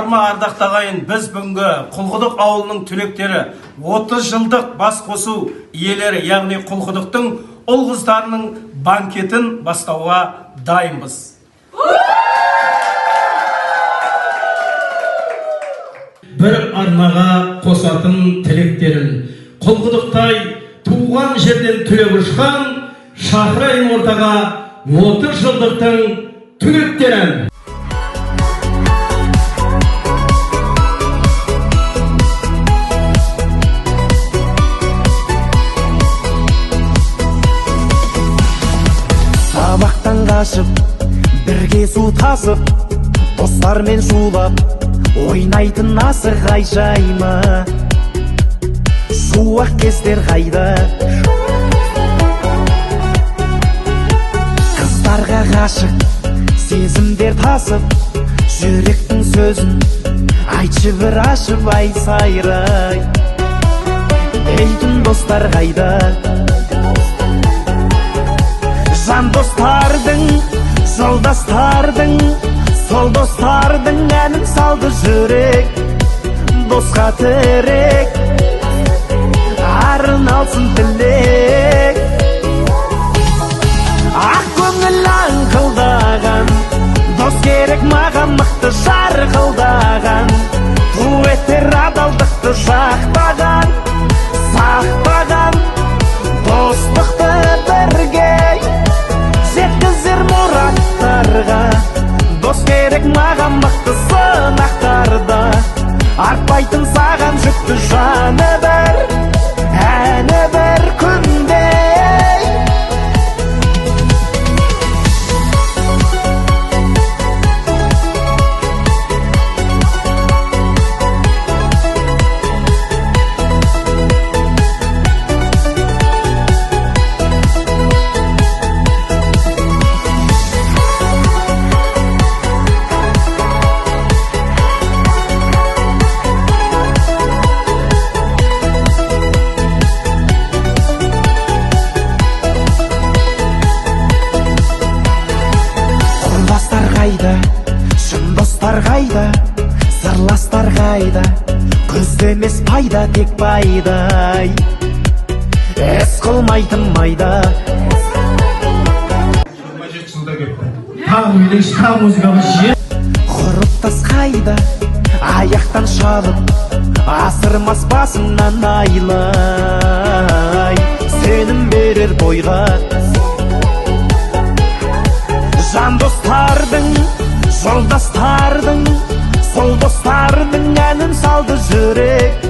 Барма ардақтағайын, біз бүгінгі Құлқұдық ауылының түлектері 30 жылдық бас қосу иелері, яғни Құлқұдықтың ұл-қыздарының банкетін бастауға дайынбыз. Бір арнаға қосатын тілектерін, Құлқұдықтай туған жерден түлеп ұшқан шақырайын ортаға 30 жылдықтың түлектерін. Сабақтан қашып, бірге су тасып, достармен шулап, ойнайтын асық айжайма. Шуақ кездер қайда, қыздарға ғашық, сезімдер тасып, жүректің сөзін айтшы бір ашып ай сайрай. Дейтін достар қайда, жан достардың, жолдастардың, сол достардың әнін салды жүрек. Досқа тірек, арын алсын тілек. Ақ көңіл аңқылдаған, дос керек маған мықты жарқылдаған. Дуэттер адалдықты жақтаған, сақтаған, достықты бірге жеткізер мұраттарға. Дос керек маған мықты сынақтарда, артпайтын саған жүкті жаны бір, әні бір күнде. Шын достар қайда, сырластар қайда, көзді емес пайда тек пайдай. Әс қылмайтын майда. 27 жылда кетті. Тағы үйдің тағы музыкамыз жиі. Құрыптас қайда, аяқтан шалып, асырмас басыңнан айлай. Сенім берер бойға, жан достардың, жолдастардың, сол достардың әнін салды жүрек.